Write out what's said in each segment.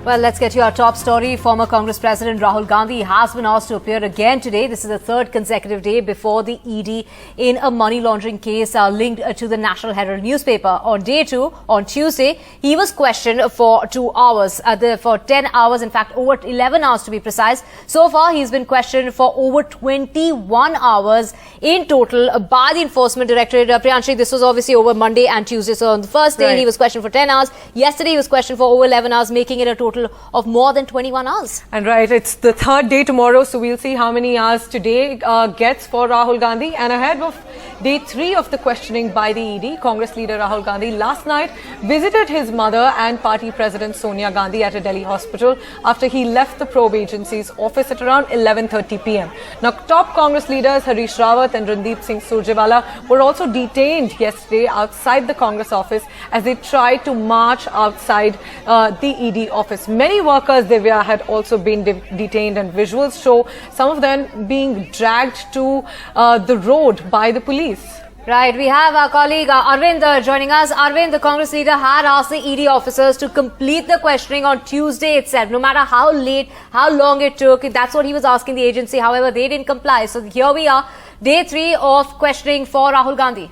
Well, let's get to our top story. Former Congress President Rahul Gandhi has been asked to appear again today. This is the third consecutive day before the ED in a money laundering case linked to the National Herald newspaper. On day 2, on Tuesday, he was questioned for 2 hours, for 10 hours, in fact, over 11 hours to be precise. So far, he's been questioned for over 21 hours in total by the Enforcement Directorate. Priyanshi, this was obviously over Monday and Tuesday. So on the first day, he was questioned for 10 hours. Yesterday, he was questioned for over 11 hours, making it a total of more than 21 hours. And it's the third day tomorrow, so we'll see how many hours today gets for Rahul Gandhi. And ahead of day 3 of the questioning by the ED, Congress leader Rahul Gandhi last night visited his mother and party president Sonia Gandhi at a Delhi hospital after he left the probe agency's office at around 11:30 p.m. Now, top Congress leaders Harish Rawat and Randeep Singh Surjewala were also detained yesterday outside the Congress office as they tried to march outside the ED office. Many workers, Divya, had also been detained, and visuals show some of them being dragged to the road by the police. Right, we have our colleague Arvind joining us. Arvind, the Congress leader had asked the ED officers to complete the questioning on Tuesday itself, no matter how late, how long it took. That's what he was asking the agency. However, they didn't comply. So here we are, day 3 of questioning for Rahul Gandhi.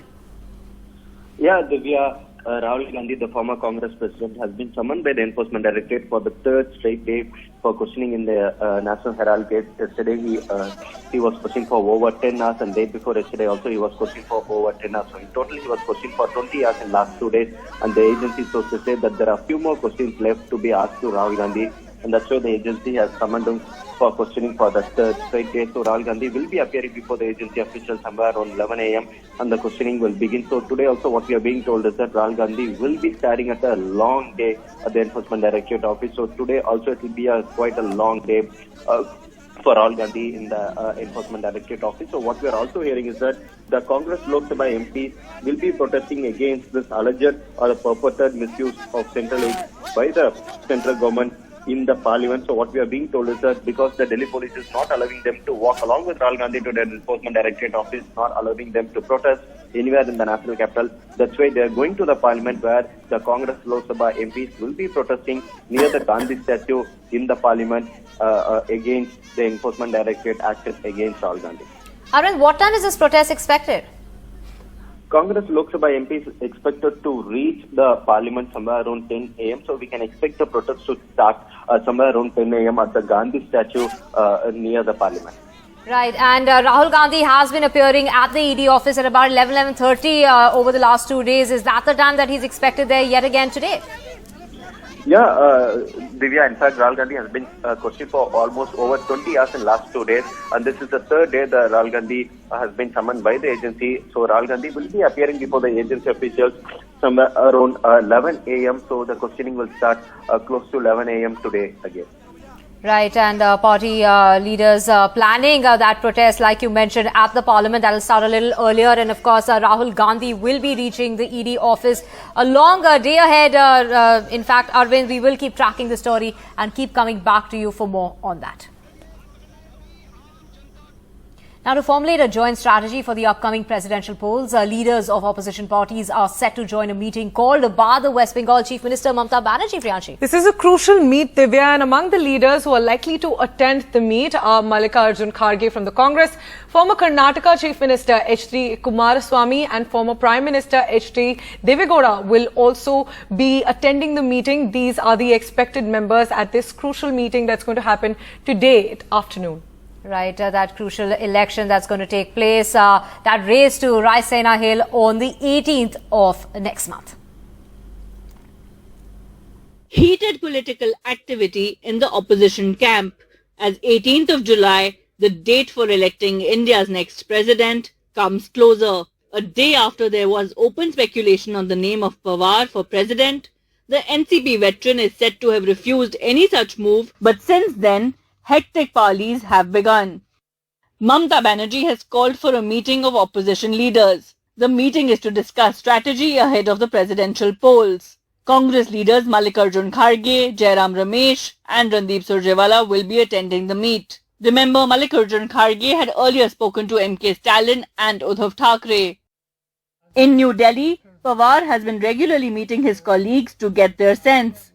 Yeah, Divya, Rahul Gandhi, the former Congress president, has been summoned by the Enforcement Directorate for the third straight day for questioning in the National Herald case. Yesterday, he was questioned for over 10 hours, and day before yesterday also he was questioned for over 10 hours. So in total, he was questioned for 20 hours in last 2 days, and the agency sources say that there are a few more questions left to be asked to Rahul Gandhi, and that's why the agency has summoned him for questioning for the third straight day. So Rahul Gandhi will be appearing before the agency officials somewhere around 11 a.m. and the questioning will begin. So today also what we are being told is that Rahul Gandhi will be staring at a long day at the Enforcement Directorate office. So today also it will be quite a long day for Rahul Gandhi in the Enforcement Directorate office. So what we are also hearing is that the Congress Lok Sabha MPs will be protesting against this alleged or purported misuse of central aid by the central government in the parliament. So what we are being told is that because the Delhi police is not allowing them to walk along with Rahul Gandhi to the Enforcement Directorate office, not allowing them to protest anywhere in the national capital, that's why they are going to the parliament where the Congress Lok Sabha MPs will be protesting near the Gandhi statue in the parliament against the Enforcement Directorate action against Rahul Gandhi. Arvind, what time is this protest expected? Congress Lok Sabha MP is expected to reach the parliament somewhere around 10 a.m. So we can expect the protest to start somewhere around 10 a.m. at the Gandhi statue near the parliament. Right, and Rahul Gandhi has been appearing at the ED office at about 11:30 over the last 2 days. Is that the time that he's expected there yet again today? Yeah, Divya, in fact, Rahul Gandhi has been questioned for almost over 20 hours in last 2 days, and this is the third day that Rahul Gandhi has been summoned by the agency. So Rahul Gandhi will be appearing before the agency officials somewhere around 11 a.m. So the questioning will start close to 11 a.m. today again. Right, and party leaders planning that protest, like you mentioned, at the parliament. That will start a little earlier. And of course, Rahul Gandhi will be reaching the ED office a long day ahead. In fact, Arvind, we will keep tracking the story and keep coming back to you for more on that. Now, to formulate a joint strategy for the upcoming presidential polls, leaders of opposition parties are set to join a meeting called by the West Bengal Chief Minister Mamata Banerjee. Priyanshi. This is a crucial meet, Divya, and among the leaders who are likely to attend the meet are Mallikarjun Kharge from the Congress, former Karnataka Chief Minister H.D. Kumaraswamy and former Prime Minister H.D. Devegowda will also be attending the meeting. These are the expected members at this crucial meeting that's going to happen today afternoon. Right, that crucial election that's going to take place, that race to Raisena Hill on the 18th of next month. Heated political activity in the opposition camp as 18th of July, the date for electing India's next president, comes closer. A day after there was open speculation on the name of Pawar for president, the NCP veteran is said to have refused any such move, but since then, hectic parleys have begun. Mamata Banerjee has called for a meeting of opposition leaders. The meeting is to discuss strategy ahead of the presidential polls. Congress leaders Mallikarjun Kharge, Jairam Ramesh and Randeep Surjewala will be attending the meet. Remember, Mallikarjun Kharge had earlier spoken to M.K. Stalin and Uddhav Thackeray. In New Delhi, Pawar has been regularly meeting his colleagues to get their sense.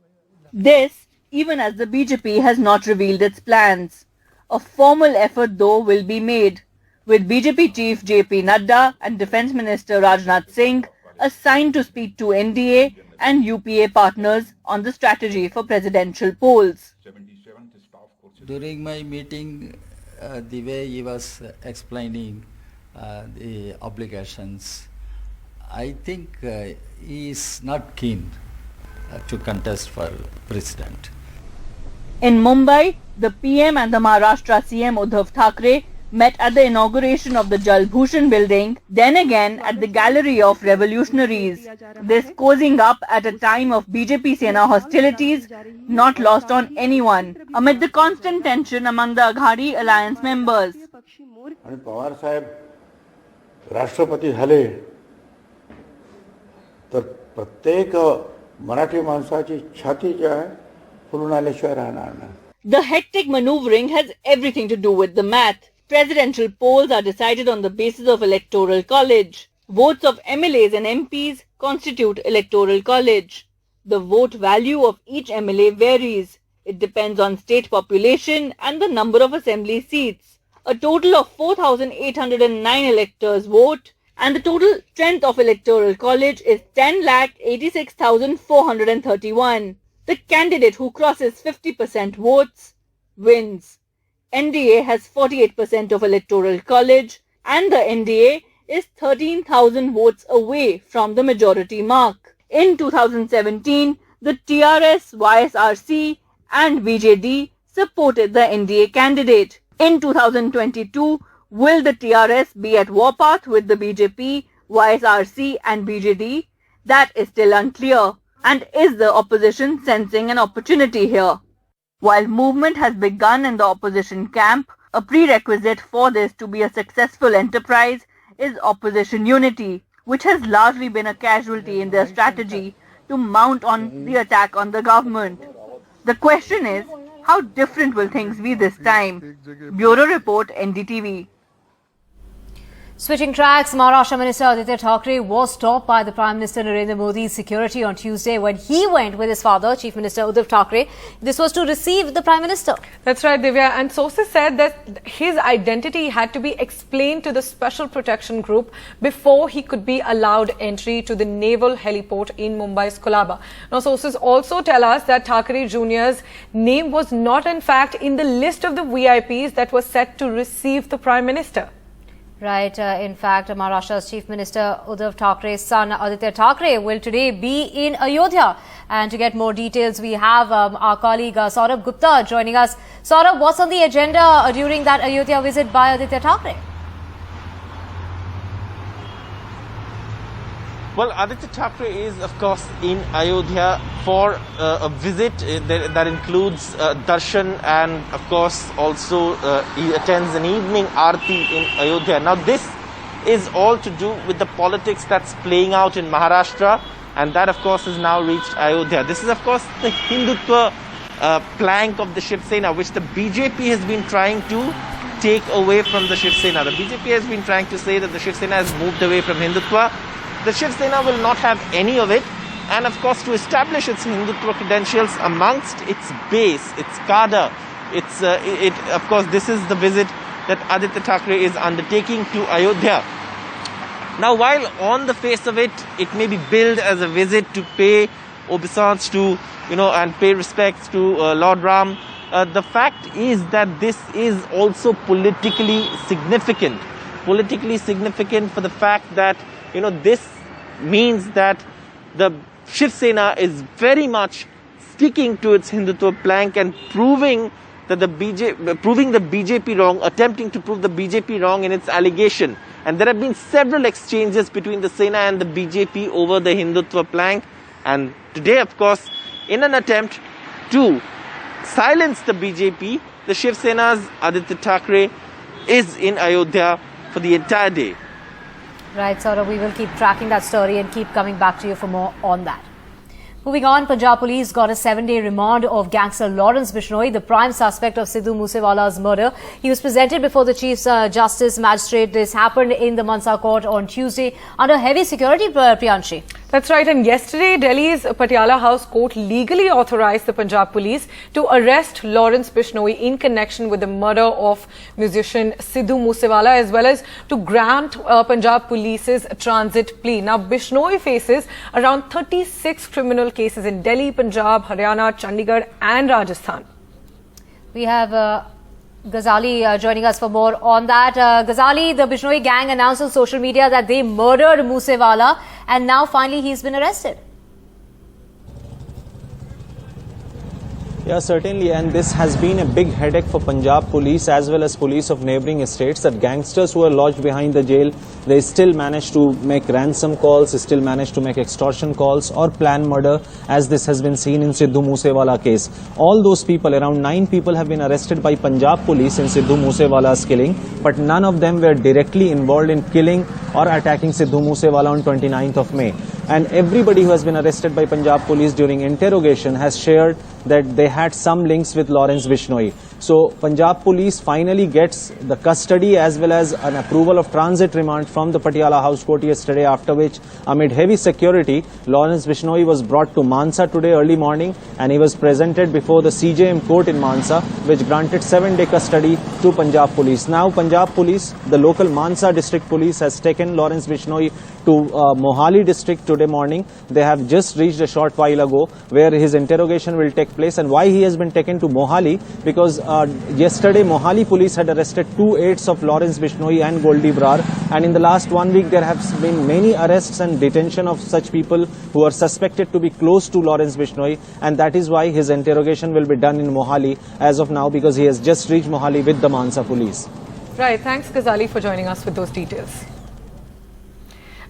This even as the BJP has not revealed its plans. A formal effort though will be made, with BJP Chief JP Nadda and Defence Minister Rajnath Singh assigned to speak to NDA and UPA partners on the strategy for presidential polls. During my meeting, the way he was explaining the obligations, I think he is not keen to contest for president. In Mumbai, the PM and the Maharashtra CM Uddhav Thackeray met at the inauguration of the Jal Bhushan building, then again at the Gallery of Revolutionaries. This cozying up at a time of BJP Sena hostilities not lost on anyone, amid the constant tension among the Aghadi alliance members. आणि पवार साहेब राष्ट्रपती झाले तर प्रत्येक मराठी माणसाची छाती जी आहे फुलून आल्याशिवाय राहणार नाही. The hectic maneuvering has everything to do with the math. Presidential polls are decided on the basis of electoral college. Votes of MLAs and MPs constitute electoral college. The vote value of each MLA varies. It depends on state population and the number of assembly seats. A total of 4,809 electors vote, and the total strength of electoral college is 10,86,431. The candidate who crosses 50% votes wins. NDA has 48% of electoral college, and the NDA is 13,000 votes away from the majority mark. In 2017, the TRS, YSRC and BJD supported the NDA candidate. In 2022, will the TRS be at warpath with the BJP, YSRC and BJD? That is still unclear. And is the opposition sensing an opportunity here? While movement has begun in the opposition camp, a prerequisite for this to be a successful enterprise is opposition unity, which has largely been a casualty in their strategy to mount on the attack on the government. The question is, how different will things be this time? Bureau Report, NDTV. Switching tracks, Maharashtra Minister Aditya Thackeray was stopped by the Prime Minister Narendra Modi's security on Tuesday when he went with his father, Chief Minister Uddhav Thackeray. This was to receive the Prime Minister. That's right, Divya. And sources said that his identity had to be explained to the Special Protection Group before he could be allowed entry to the naval heliport in Mumbai's Kolaba. Now, sources also tell us that Thackeray Jr.'s name was not in fact in the list of the VIPs that were set to receive the Prime Minister. Right. In fact, Maharashtra's Chief Minister Uddhav Thackre's son Aditya Thackeray will today be in Ayodhya. And to get more details, we have our colleague Saurabh Gupta joining us. Saurabh, what's on the agenda during that Ayodhya visit by Aditya Thackeray? Well, Aditya Thackeray is, of course, in Ayodhya for a visit that includes darshan, and, of course, also he attends an evening aarti in Ayodhya. Now, this is all to do with the politics that's playing out in Maharashtra, and that, of course, has now reached Ayodhya. This is, of course, the Hindutva plank of the Shiv Sena, which the BJP has been trying to take away from the Shiv Sena. The BJP has been trying to say that the Shiv Sena has moved away from Hindutva. The Shiv Sena will not have any of it, and of course to establish its Hindutva credentials amongst its base, its cadre, of course this is the visit that Aditya Thackeray is undertaking to Ayodhya. Now, while on the face of it, it may be billed as a visit to pay obeisance to, and pay respects to Lord Ram, the fact is that this is also politically significant. Politically significant for the fact that this means that the Shiv Sena is very much sticking to its Hindutva plank and proving the BJP wrong, attempting to prove the BJP wrong in its allegation. And there have been several exchanges between the Sena and the BJP over the Hindutva plank. And today, of course, in an attempt to silence the BJP, the Shiv Sena's Aditya Thackeray is in Ayodhya for the entire day. Right, Saurabh, we will keep tracking that story and keep coming back to you for more on that. Moving on, Punjab police got a 7-day remand of gangster Lawrence Bishnoi, the prime suspect of Sidhu Moosewala's murder. He was presented before the Chief Justice Magistrate. This happened in the Mansa Court on Tuesday under heavy security, Priyanshi. That's right. And yesterday, Delhi's Patiala House Court legally authorized the Punjab police to arrest Lawrence Bishnoi in connection with the murder of musician Sidhu Moosewala, as well as to grant Punjab police's transit plea. Now, Bishnoi faces around 36 criminal cases in Delhi, Punjab, Haryana, Chandigarh and Rajasthan. We have Ghazali joining us for more on that. Ghazali, the Bishnoi gang announced on social media that they murdered Moosewala, and now finally he's been arrested. Yeah, certainly, and this has been a big headache for Punjab police as well as police of neighbouring states, that gangsters who are lodged behind the jail, they still manage to make ransom calls, still manage to make extortion calls or plan murder, as this has been seen in Sidhu Moosewala case. All those people, around 9 people, have been arrested by Punjab police in Sidhu Moosewala's killing, but none of them were directly involved in killing or attacking Sidhu Moosewala on 29th of May. And everybody who has been arrested by Punjab police during interrogation has shared that they had some links with Lawrence Bishnoi. So Punjab police finally gets the custody as well as an approval of transit remand from the Patiala House Court yesterday, after which, amid heavy security, Lawrence Bishnoi was brought to Mansa today early morning, and he was presented before the CJM court in Mansa, which granted 7-day custody to Punjab police. Now Punjab police, the local Mansa district police, has taken Lawrence Bishnoi to Mohali district today morning. They have just reached a short while ago, where his interrogation will take place. And why he has been taken to Mohali? Because yesterday Mohali police had arrested 2 aides of Lawrence Bishnoi and Goldie Brar, and in the last 1 week there have been many arrests and detention of such people who are suspected to be close to Lawrence Bishnoi, and that is why his interrogation will be done in Mohali as of now, because he has just reached Mohali with the Mansa police. Right, thanks Ghazali for joining us with those details.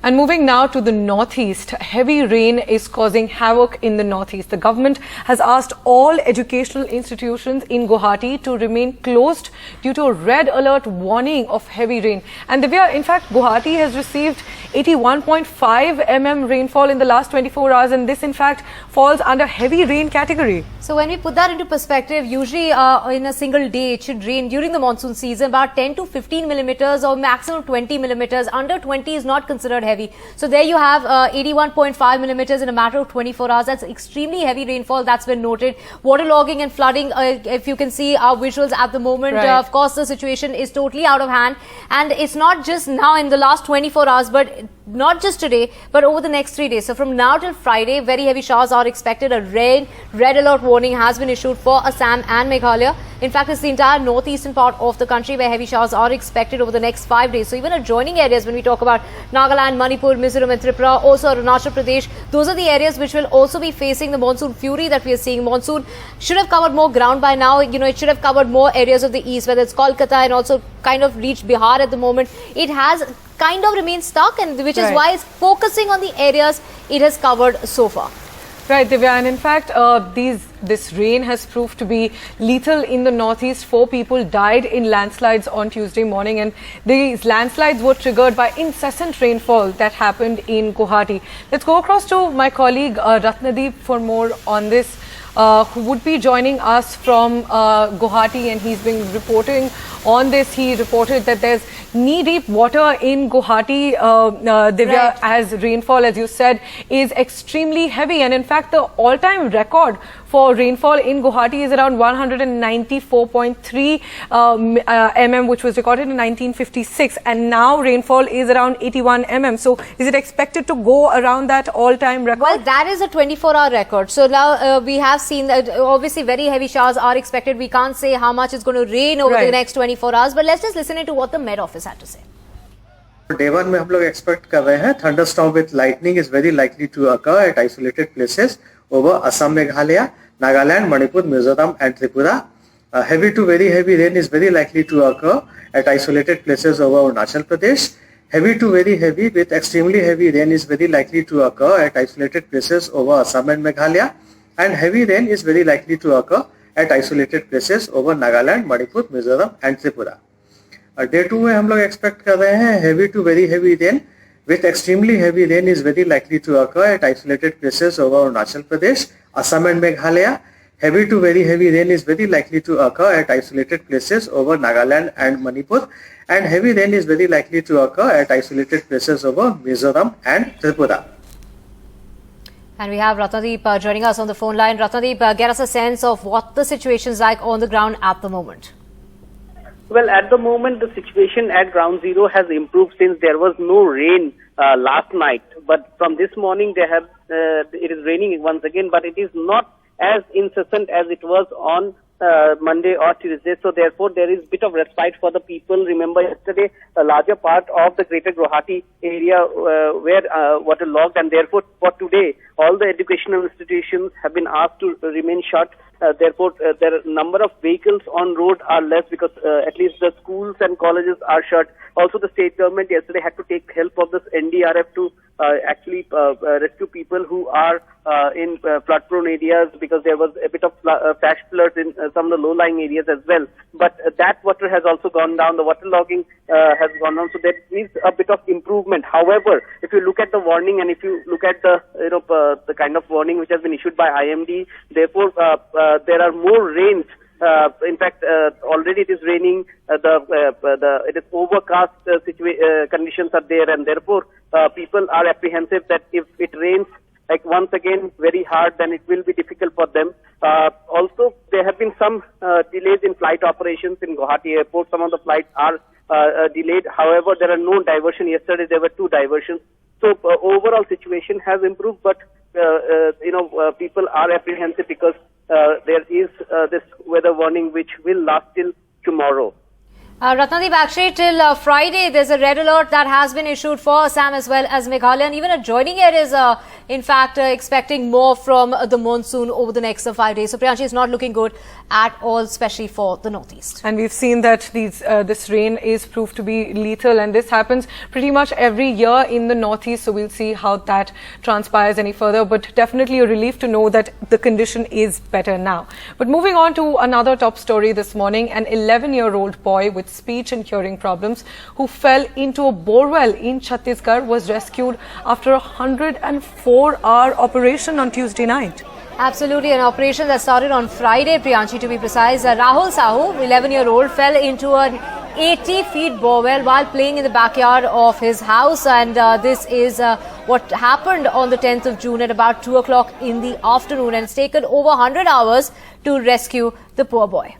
And moving now to the northeast, heavy rain is causing havoc in the northeast. The government has asked all educational institutions in Guwahati to remain closed due to a red alert warning of heavy rain. And Divya, in fact, Guwahati has received 81.5 mm rainfall in the last 24 hours, and this in fact falls under heavy rain category. So when we put that into perspective, usually in a single day it should rain during the monsoon season about 10 to 15 millimeters or maximum 20 millimeters. Under 20 is not considered heavy. So there you have 81.5 millimeters in a matter of 24 hours. That's extremely heavy rainfall that's been noted. Waterlogging and flooding, if you can see our visuals at the moment, right. Of course the situation is totally out of hand, and it's not just now in the last 24 hours, but not just today, but over the next 3 days. So from now till Friday, very heavy showers are expected. A red alert warning has been issued for Assam and Meghalaya. In fact, it's the entire northeastern part of the country where heavy showers are expected over the next 5 days. So even adjoining areas, when we talk about Nagaland, Manipur, Mizoram and Tripura, also Arunachal Pradesh, those are the areas which will also be facing the monsoon fury that we are seeing. Monsoon should have covered more ground by now. You know, it should have covered more areas of the east, whether it's Kolkata and also kind of reached Bihar at the moment. It has kind of remained stuck, and which is why it's focusing on the areas it has covered so far. Right, Divya, and in fact, this rain has proved to be lethal in the northeast. 4 people died in landslides on Tuesday morning, and these landslides were triggered by incessant rainfall that happened in Guwahati. Let's go across to my colleague Ratnadeep for more on this, who would be joining us from Guwahati, and he's been reporting on this. He reported that there's knee-deep water in Guwahati, Divya, as rainfall, as you said, is extremely heavy. And in fact, the all-time record for rainfall in Guwahati is around 194.3 mm, which was recorded in 1956. And now rainfall is around 81 mm. So is it expected to go around that all-time record? Well, that is a 24-hour record. So now we have seen that obviously very heavy showers are expected. We can't say how much is going to rain over the next 24 hours. But let's just listen into what the Met Office had to say. Day 1 में हम लोग expect कर रहे हैं thunderstorm with lightning is very likely to occur at isolated places over Assam, Meghalaya, Nagaland, Manipur, Mizoram and Tripura. Heavy to very heavy rain is very likely to occur at isolated places over Arunachal Pradesh. Heavy to very heavy with extremely heavy rain is very likely to occur at isolated places over Assam and Meghalaya. And heavy rain is very likely to occur at isolated places over Nagaland, Manipur, Mizoram and Tripura. Day 2 में हम लोग expect कर रहे हैं heavy to very heavy rain with extremely heavy rain is very likely to occur at isolated places over Arunachal Pradesh, Assam and Meghalaya. Heavy to very heavy rain is very likely to occur at isolated places over Nagaland and Manipur, and heavy rain is very likely to occur at isolated places over Mizoram and Tripura. And we have Ratnadeep joining us on the phone line. Ratnadeep, get us a sense of what the situation is like on the ground at the moment. Well, at the moment, the situation at ground zero has improved since there was no rain last night. But from this morning, it is raining once again, but it is not as incessant as it was on Monday or Tuesday. So therefore, there is a bit of respite for the people. Remember, yesterday, a larger part of the greater Guwahati area were waterlogged, and therefore, for today, all the educational institutions have been asked to remain shut. Therefore, there are number of vehicles on road are less because at least the schools and colleges are shut. Also, the state government yesterday had to take help of this NDRF to actually rescue people who are in flood-prone areas because there was a bit of flash floods in some of the low-lying areas as well. But that water has also gone down. The waterlogging has gone down, so there needs a bit of improvement. However, if you look at the warning and if you look at the the kind of warning which has been issued by IMD, therefore there are more rains. In fact, already it is raining. It is overcast conditions are there, and therefore people are apprehensive that if it rains like once again very hard, then it will be difficult for them. Also, there have been some delays in flight operations in Guwahati Airport. Some of the flights are delayed. However, there are no diversion. Yesterday there were 2 diversions. So overall situation has improved, but people are apprehensive because there is this weather warning which will last till tomorrow. Ratnadeep, actually till Friday, there's a red alert that has been issued for Assam as well as Meghalaya, and even adjoining areas are in fact expecting more from the monsoon over the next 5 days. So Priyanshi, is not looking good at all, especially for the northeast. And we've seen that this rain is proved to be lethal, and this happens pretty much every year in the northeast. So we'll see how that transpires any further. But definitely a relief to know that the condition is better now. But moving on to another top story this morning, an 11-year-old boy with speech and hearing problems who fell into a borewell in Chhattisgarh was rescued after a 104-hour operation on Tuesday night. Absolutely, an operation that started on Friday, Priyanshi, to be precise. Rahul Sahu, 11-year-old, fell into an 80-feet borewell while playing in the backyard of his house, and this is what happened on the 10th of June at about 2 o'clock in the afternoon, and it's taken over 100 hours to rescue the poor boy.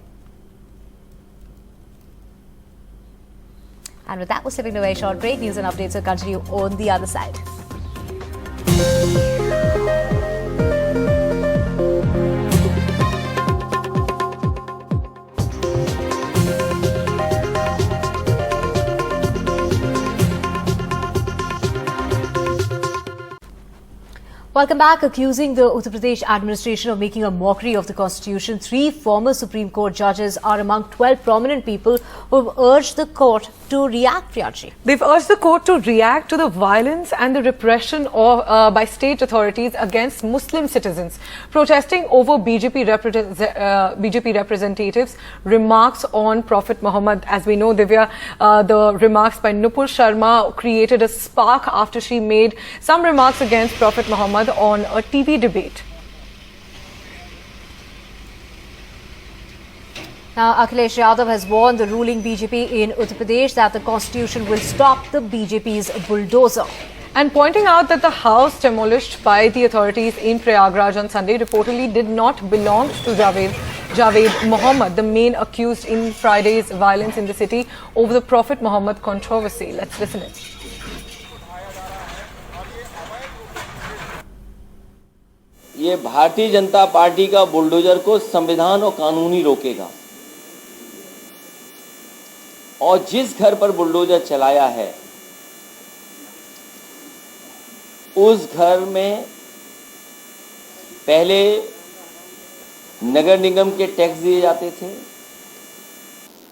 And with that, we're slipping away a short break. News and updates will continue on the other side. Welcome back. Accusing the Uttar Pradesh administration of making a mockery of the constitution, 3 former Supreme Court judges are among 12 prominent people who have urged the court to react, Priyanshi. They've urged the court to react to the violence and the repression by state authorities against Muslim citizens protesting over BJP representatives' remarks on Prophet Muhammad. As we know, Divya, the remarks by Nupur Sharma created a spark after she made some remarks against Prophet Muhammad on a TV debate. Now, Akhilesh Yadav has warned the ruling BJP in Uttar Pradesh that the constitution will stop the BJP's bulldozer. And pointing out that the house demolished by the authorities in Prayagraj on Sunday reportedly did not belong to Javed Muhammad, the main accused in Friday's violence in the city over the Prophet Muhammad controversy. Let's listen in. ये Bharatiya Janata party का bulldozer को संविधान और कानूनी रोकेगा, और जिस घर पर बुलडोजर चलाया है उस घर में पहले नगर निगम के टैक्स दिए जाते थे,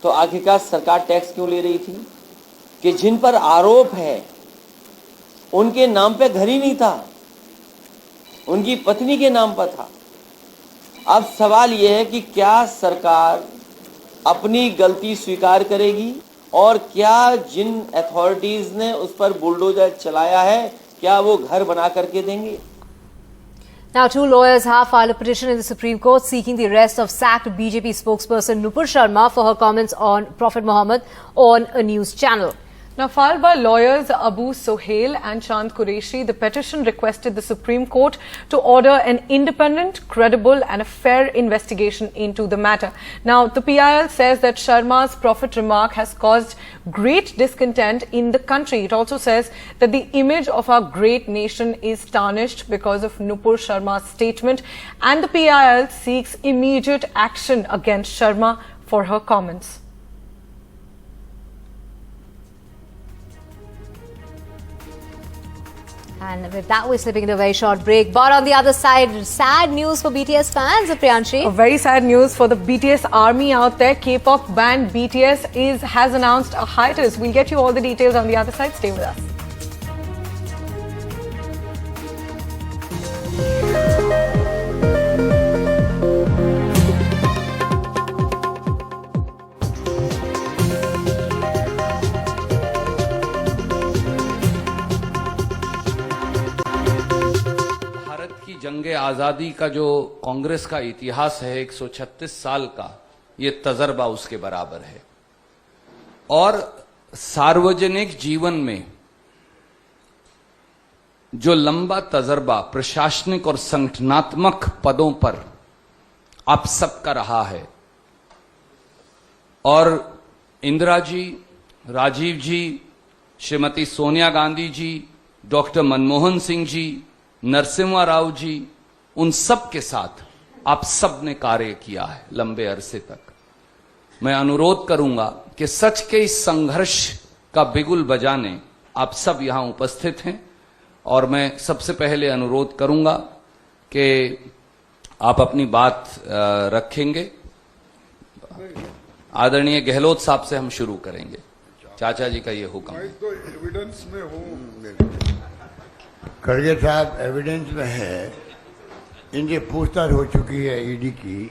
तो आखिरकार सरकार टैक्स क्यों ले रही थी कि जिन पर आरोप है उनके नाम पे घर ही नहीं था, उनकी पत्नी के नाम पर था। अब सवाल यह है कि क्या सरकार अपनी गलती स्वीकार करेगी और क्या जिन अथॉरिटीज ने उस पर बुलडोजर चलाया है क्या वो घर बना करके देंगे? Now, 2 lawyers have filed a petition in the Supreme Court seeking the arrest of sacked BJP spokesperson Nupur Sharma for her comments on Prophet Muhammad on a news channel. Now, filed by lawyers Abu Sohail and Chand Qureshi, the petition requested the Supreme Court to order an independent, credible and a fair investigation into the matter. Now, the PIL says that Sharma's prophet remark has caused great discontent in the country. It also says that the image of our great nation is tarnished because of Nupur Sharma's statement, and the PIL seeks immediate action against Sharma for her comments. And with that, we're slipping into a very short break. But on the other side, sad news for BTS fans, Priyanshi. A very sad news for the BTS army out there. K-pop band BTS has announced a hiatus. We'll get you all the details on the other side. Stay with us. जंगे आज़ादी का जो कांग्रेस का इतिहास है 136 साल का, ये तजर्बा उसके बराबर है। और सार्वजनिक जीवन में जो लंबा तजर्बा प्रशासनिक और संगठनात्मक पदों पर आप सबका रहा है, और इंदिरा जी, राजीव जी, श्रीमती सोनिया गांधी जी, डॉक्टर मनमोहन सिंह जी, नरसिम्हा राव जी, उन सब के साथ आप सब ने कार्य किया है लंबे अरसे तक। मैं अनुरोध करूंगा कि सच के इस संघर्ष का बिगुल बजाने आप सब यहां उपस्थित हैं, और मैं सबसे पहले अनुरोध करूंगा कि आप अपनी बात रखेंगे। आदरणीय गहलोत साहब से हम शुरू करेंगे। चाचा जी का ये हुक्म है। तो एविडेंस में हूं, खड़गे साहब एविडेंस में है, इनसे पूछताछ हो चुकी है ईडी की,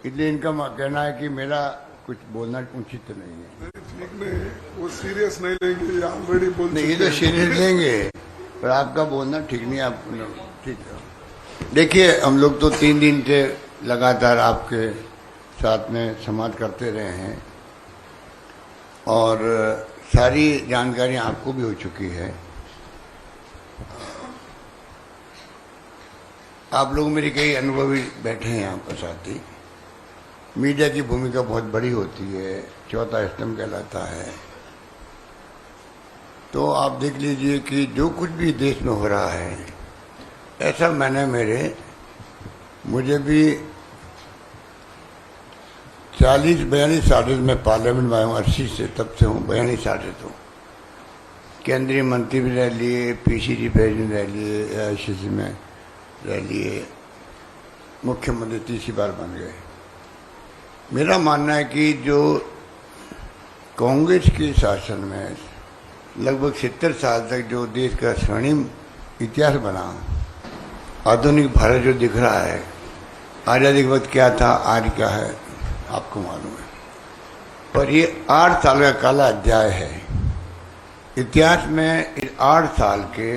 इसलिए इनका कहना है कि मेरा कुछ बोलना उचित नहीं है। ठीक नहीं, वो सीरियस नहीं लेंगे, ऑलरेडी बोल नहीं, ये तो सीरियस लेंगे, पर आपका बोलना ठीक नहीं। आप ठीक है, देखिए हम लोग तो 3 दिन से लगातार आपके साथ में संवाद करते रहे हैं, और सारी जानकारी आपको भी हो चुकी है। आप लोग मेरे कई अनुभवी बैठे हैं यहाँ पर साथी। मीडिया की भूमिका बहुत बड़ी होती है, चौथा स्तंभ कहलाता है। तो आप देख लीजिए कि जो कुछ भी देश में हो रहा है, ऐसा मुझे भी 40-42 साल में पार्लियामेंट में आया, 80 से तब से हूँ, 42 साल से तो केंद्रीय मंत्री भी रह लिए, पीसीसी प्रेसिडेंट रह लिए, AICC में रह लिए, मुख्यमंत्री तीसरी बार बन गए। मेरा मानना है कि जो कांग्रेस के शासन में लगभग 70 साल तक जो देश का स्वर्णिम इतिहास बना, आधुनिक भारत जो दिख रहा है, आज़ादी के वक्त क्या था, आज क्या है, आपको मालूम है। पर ये 8 साल का काला अध्याय है इतिहास में। 8 साल के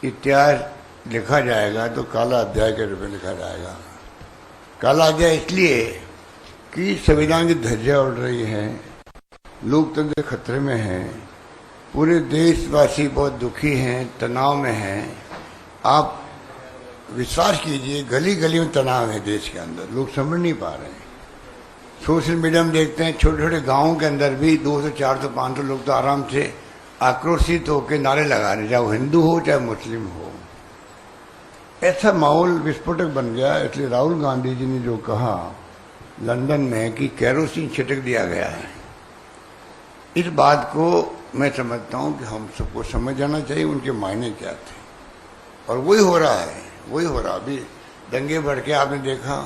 इतिहास लिखा जाएगा तो काला अध्याय के रूप में लिखा जाएगा। काला अध्याय इसलिए कि संविधान की धज्जियां उड़ रही हैं, लोकतंत्र खतरे में है, पूरे देशवासी बहुत दुखी हैं, तनाव में हैं। आप विश्वास कीजिए, गली गली में तनाव है देश के अंदर, लोग समझ नहीं पा रहे हैं। सोशल मीडिया में देखते हैं, छोटे छोटे गाँवों के अंदर भी 200, 400, 500 लोग तो आराम से आक्रोशित होकर नारे लगा रहे, चाहे वो हिंदू हो चाहे मुस्लिम हो। ऐसा माहौल विस्फोटक बन गया। इसलिए राहुल गांधी जी ने जो कहा लंदन में कि केरोसिन छिड़क दिया गया है, इस बात को मैं समझता हूं कि हम सबको समझ जाना चाहिए उनके मायने क्या थे। और वही हो रहा है, वही हो रहा। अभी दंगे बढ़ के आपने देखा,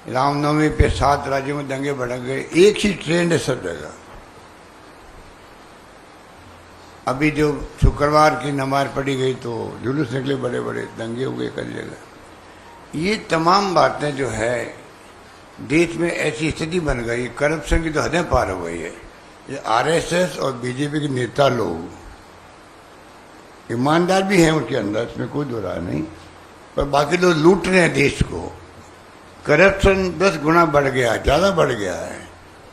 रामनवमी पे 7 राज्यों में दंगे भड़क गए, एक ही ट्रेंड है सब जगह। अभी जो शुक्रवार की नमाज पढ़ी गई तो जुलूस निकले, बड़े बड़े दंगे हुए कई जगह। ये तमाम बातें जो है देश में ऐसी स्थिति बन गई, करप्शन की तो हदें पार हो गई है। ये आरएसएस और बीजेपी के नेता लोग ईमानदार भी हैं उनके अंदर, इसमें कोई दो राय नहीं, पर बाकी लोग लूट रहे हैं देश को। करप्शन 10 गुना बढ़ गया, ज़्यादा बढ़ गया है।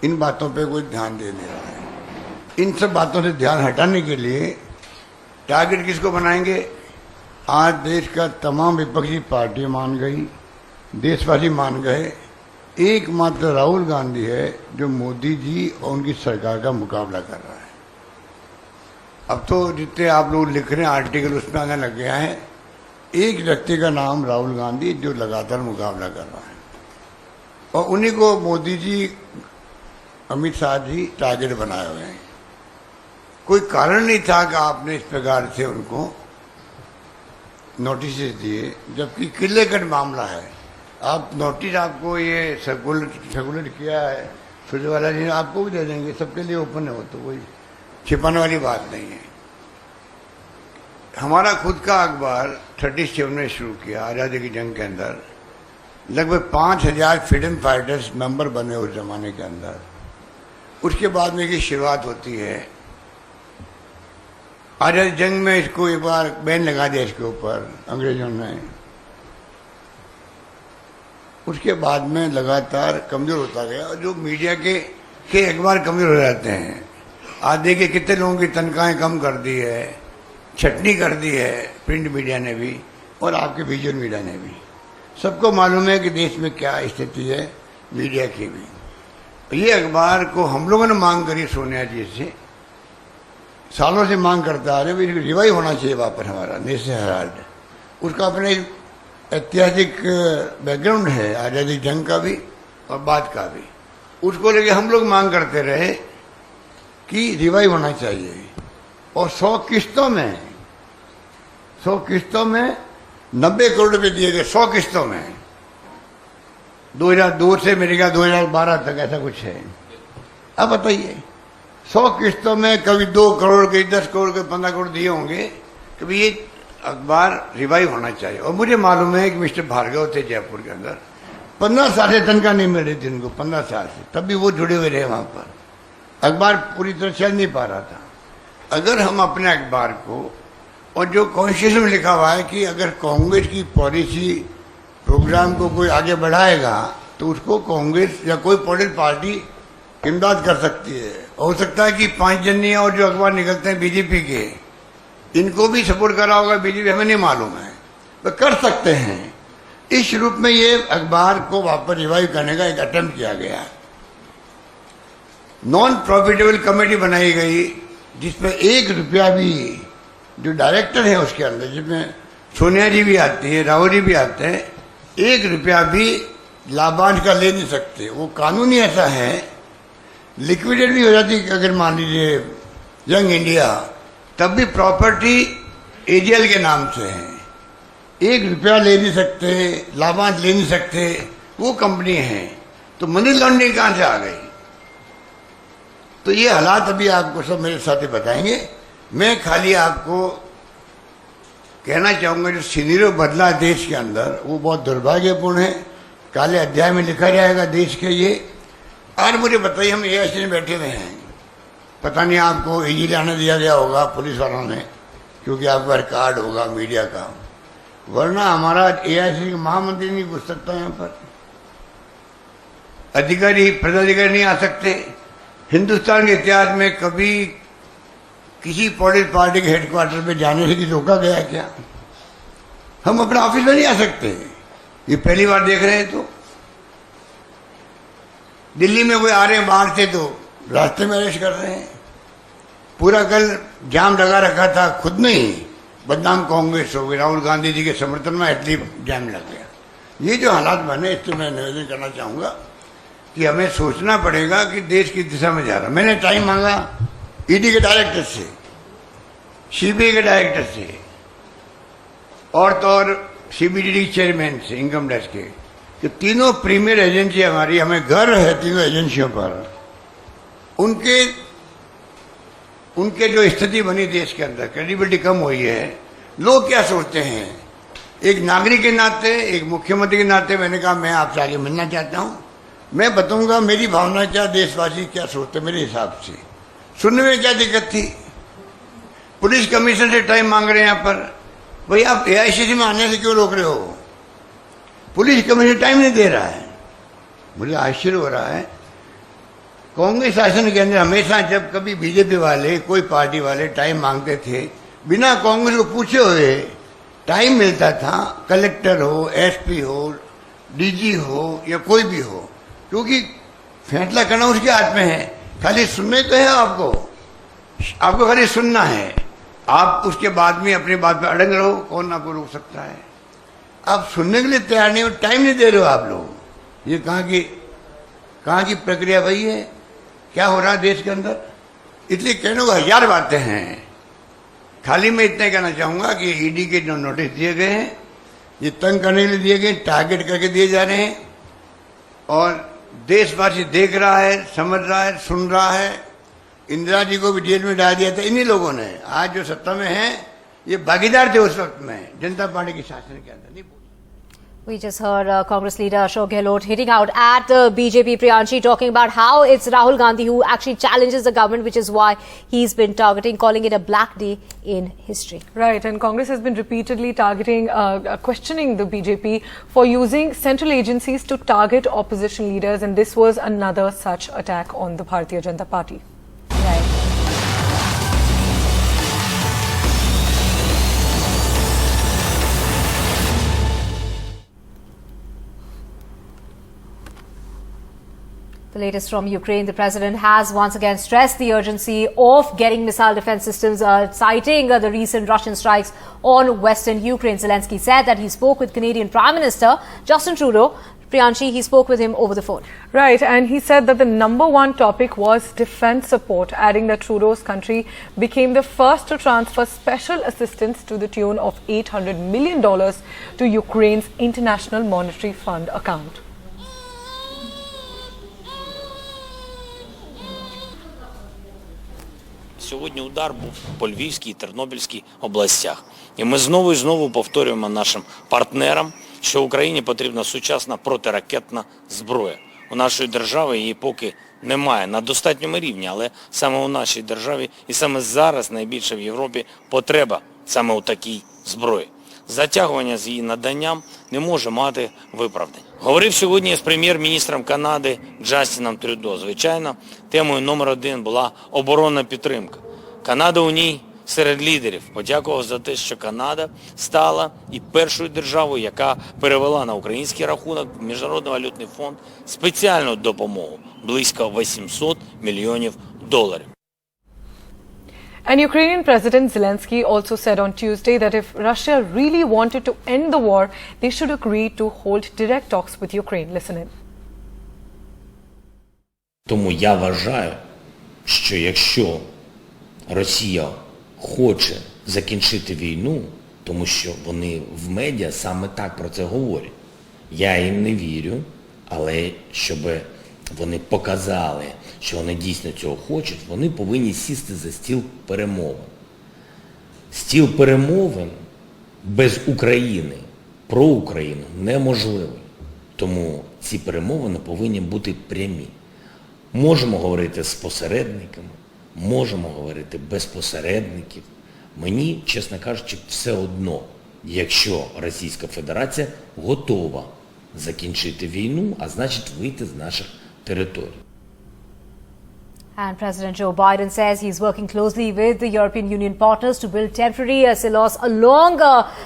इन बातों पे कोई ध्यान दे नहीं रहा है। इन सब बातों से ध्यान हटाने के लिए टारगेट किसको बनाएंगे? आज देश का तमाम विपक्षी पार्टी मान गई, देशवासी मान गए, एकमात्र राहुल गांधी है जो मोदी जी और उनकी सरकार का मुकाबला कर रहा है। अब तो जितने आप लोग लिख रहे हैं आर्टिकल उसमें आने लग गया है एक व्यक्ति का नाम राहुल गांधी जो लगातार मुकाबला कर रहा है, और उन्हीं को मोदी जी, अमित शाह जी टारगेट बनाए हुए हैं। कोई कारण नहीं था कि आपने इस प्रकार से उनको नोटिस दिए, जबकि किले कट मामला है। आप नोटिस, आपको ये सर्कुलेट किया है सुरजेवाला जी ने, आपको भी दे देंगे, सबके लिए ओपन है, वो तो कोई छिपाने वाली बात नहीं है। हमारा खुद का अखबार 37 में शुरू किया, आज़ादी की जंग के अंदर लगभग 5000 फ्रीडम फाइटर्स मेंबर बने उस जमाने के अंदर। उसके बाद में की शुरुआत होती है आज़ादी जंग में, इसको एक बार बैन लगा दिया इसके ऊपर अंग्रेजों ने। उसके बाद में लगातार कमज़ोर होता गया, और जो मीडिया के अखबार कमज़ोर हो जाते हैं। आज देखिए कितने लोगों की तनख्वाहें कम कर दी है, छटनी कर दी है प्रिंट मीडिया ने भी और आपके विजुअल मीडिया ने भी। सबको मालूम है कि देश में क्या स्थिति है मीडिया की भी। ये अखबार को हम लोगों ने मांग करी सोनिया जी से, सालों से मांग करता आ रहे हैं, रिवाइव होना चाहिए वापस हमारा नेशनल हेराल्ड। उसका अपने ऐतिहासिक बैकग्राउंड है, आज़ादी जंग का भी और बाद का भी। उसको लेके हम लोग मांग करते रहे कि रिवाइव होना चाहिए, और 100 किस्तों में 90 करोड़ रुपए दिए गए, 100 किस्तों में। 2002 से मेरे ख्याल 2012 तक ऐसा कुछ है। अब बताइए 100 किस्तों में कभी 2 करोड़ के, 10 करोड़ के, 15 करोड़ दिए होंगे। कभी ये अखबार रिवाइव होना चाहिए। और मुझे मालूम है कि मिस्टर भार्गव थे जयपुर के अंदर, 15 साल से तनख्वाह नहीं मिल रही थी उनको, 15 साल से, तब भी वो जुड़े हुए रहे वहाँ पर। अखबार पूरी तरह चल नहीं पा रहा था। अगर हम अपने अखबार को, और जो कॉन्स्टिट्यूशन में लिखा हुआ है कि अगर कांग्रेस की पॉलिसी प्रोग्राम को कोई आगे बढ़ाएगा तो उसको कांग्रेस या कोई पॉलिटिकल पार्टी इमदाद कर सकती है। हो सकता है कि 5 जनिया और जो अखबार निकलते हैं बीजेपी के, इनको भी सपोर्ट करा होगा बीजेपी, हमें नहीं मालूम है, तो कर सकते हैं। इस रूप में ये अखबार को वापस रिवाइव करने का एक अटेम्प्ट किया गया। नॉन प्रॉफिटेबल कमेटी बनाई गई जिसमें 1 रुपया भी, जो डायरेक्टर है उसके अंदर, जिसमें सोनिया जी भी आती है, राहुल जी भी आते हैं, 1 रुपया भी लाभांश का ले नहीं सकते। वो कानून ही ऐसा है, लिक्विडेट भी हो जाती अगर मान लीजिए यंग इंडिया, तब भी प्रॉपर्टी एजीएल के नाम से है। 1 रुपया ले नहीं सकते, लाभांश ले नहीं सकते, वो कंपनी है। तो मनी लॉन्ड्रिंग कहाँ से आ गई? तो ये हालात अभी आपको सब मेरे साथी बताएंगे। मैं खाली आपको कहना चाहूँगा जो सिनेरियो बदला देश के अंदर वो बहुत दुर्भाग्यपूर्ण है। काले अध्याय में लिखा जाएगा देश के ये। आज मुझे बताइए, हम एआईसी में बैठे हुए हैं, पता नहीं आपको इजीली आने दिया गया होगा पुलिस वालों ने, क्योंकि आपका रिकॉर्ड होगा मीडिया का, वरना हमारा एआईसी का महामंत्री नहीं घुस सकता यहाँ पर, अधिकारी पदाधिकारी नहीं आ सकते। हिंदुस्तान के इतिहास में कभी किसी पॉलिटिकल पार्टी के हेडक्वार्टर पे जाने से रोका गया क्या? हम अपने ऑफिस में नहीं आ सकते। ये पहली बार देख रहे हैं। तो दिल्ली में कोई आ रहे हैं बाहर से तो रास्ते में अरेस्ट कर रहे हैं। पूरा कल जाम लगा रखा था, खुद नहीं बदनाम कांग्रेस हो गई, राहुल गांधी जी के समर्थन में इतनी जाम लग गया। ये जो हालात बने, इससे मैं निवेदन करना चाहूँगा कि हमें सोचना पड़ेगा कि देश किस दिशा में जा रहा है। मैंने टाइम मांगा ईडी के डायरेक्टर से, सीबीआई के डायरेक्टर से, और तो और सीबीडीटी चेयरमैन से, इनकम टैक्स के, कि तीनों प्रीमियर एजेंसी हमारी, हमें गर्व है तीनों एजेंसियों पर। उनके जो स्थिति बनी देश के अंदर, क्रेडिबिलिटी कम हुई है। लोग क्या सोचते हैं? एक नागरिक के नाते, एक मुख्यमंत्री के नाते मैंने कहा मैं आपसे आगे मिलना चाहता हूँ, मैं बताऊंगा मेरी भावना क्या, देशवासी क्या सोचते मेरे हिसाब से। सुनने में क्या दिक्कत थी? पुलिस कमिश्नर से टाइम मांग रहे हैं यहाँ पर, भाई आप एआईसीसी में आने से क्यों रोक रहे हो? पुलिस कमिश्नर टाइम नहीं दे रहा है। मुझे आश्चर्य हो रहा है कांग्रेस शासन के अंदर हमेशा जब कभी बीजेपी वाले कोई पार्टी वाले टाइम मांगते थे, बिना कांग्रेस को पूछे हुए टाइम मिलता था, कलेक्टर हो, एसपी हो, डीजी हो या कोई भी हो, क्योंकि फैसला करना उसके हाथ में है। खाली सुनने को है, आपको खाली सुनना है। आप उसके बाद में अपनी बात पे अड़ंग रहो, कौन आपको रोक सकता है। आप सुनने के लिए तैयार नहीं हो, टाइम नहीं दे रहे हो आप लोग। ये कहाँ की प्रक्रिया वही है, क्या हो रहा है देश के अंदर। इसलिए कहने को हजार बातें हैं। खाली मैं इतना कहना चाहूंगा कि ईडी के जो नोटिस दिए गए हैं, ये तंग करने के लिए दिए गए, टारगेट करके दिए जा रहे हैं, और देशवासी देख रहा है, समझ रहा है, सुन रहा है। इंदिरा जी को भी जेल में डाल दिया था इन्हीं लोगों ने। आज जो सत्ता में हैं, ये भागीदार थे उस वक्त में जनता पार्टी के शासन के अंदर। नहीं, we just heard Congress leader Ashok Gehlot hitting out at BJP Priyanshi, talking about how it's Rahul Gandhi who actually challenges the government, which is why he's been targeting, calling it a black day in history. Right, and Congress has been repeatedly targeting, questioning the BJP for using central agencies to target opposition leaders, and this was another such attack on the Bharatiya Janata Party. The latest from Ukraine, the president has once again stressed the urgency of getting missile defense systems, citing the recent Russian strikes on western Ukraine. Zelensky said that he spoke with Canadian Prime Minister Justin Trudeau. Priyanshi, he spoke with him over the phone. Right, and he said that the #1 topic was defense support, adding that Trudeau's country became the first to transfer special assistance to the tune of $800 million to Ukraine's International Monetary Fund account. Сьогодні удар був по Львівській і Тернопільській областях. І ми знову і знову повторюємо нашим партнерам, що Україні потрібна сучасна протиракетна зброя. У нашої держави її поки немає на достатньому рівні, але саме у нашій державі і саме зараз найбільше в Європі потреба саме у такій зброї. Затягування з її наданням не може мати виправдань. Говорив сьогодні з прем'єр-міністром Канади Джастіном Трюдо. Звичайно, темою номер 1 була оборонна підтримка. Канада у ній серед лідерів. Подякував за те, що Канада стала і першою державою, яка перевела на український рахунок Міжнародний валютний фонд спеціальну допомогу – близько $800 мільйонів. And Ukrainian President Zelensky also said on Tuesday that if Russia really wanted to end the war, they should agree to hold direct talks with Ukraine. Listen in. Тому я вважаю, що якщо Росія хоче закінчити війну, тому що вони в медіа саме так про це говорять. Я їм не вірю, але щоб вони показали, що вони дійсно цього хочуть, вони повинні сісти за стіл перемовин. Стіл перемовин без України, про Україну неможливий. Тому ці перемовини повинні бути прямі. Можемо говорити з посередниками, можемо говорити без посередників. Мені, чесно кажучи, все одно, якщо Російська Федерація готова закінчити війну, а значить вийти з наших територій. And President Joe Biden says he's working closely with the European Union partners to build temporary silos along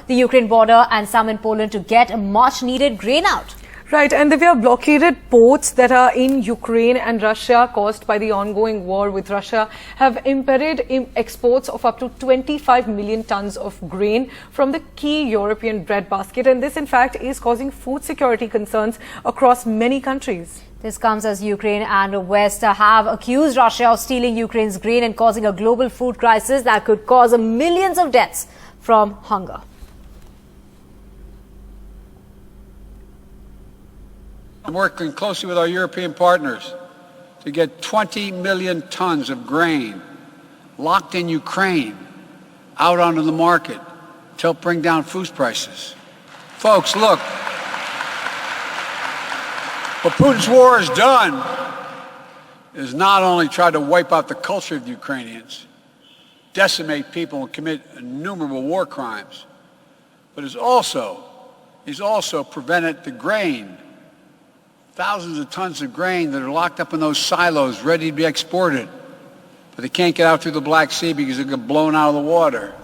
the Ukraine border and some in Poland to get much needed grain out. Right, and there are blockaded ports that are in Ukraine and Russia caused by the ongoing war with Russia have impeded exports of up to 25 million tons of grain from the key European breadbasket. And this, in fact, is causing food security concerns across many countries. This comes as Ukraine and the West have accused Russia of stealing Ukraine's grain and causing a global food crisis that could cause millions of deaths from hunger. I'm working closely with our European partners to get 20 million tons of grain locked in Ukraine out onto the market to help bring down food prices. Folks, look, what Putin's war has done is not only try to wipe out the culture of the Ukrainians, decimate people and commit innumerable war crimes, but he's also prevented the grain thousands of tons of grain that are locked up in those silos ready to be exported. But they can't get out through the Black Sea because they get blown out of the water.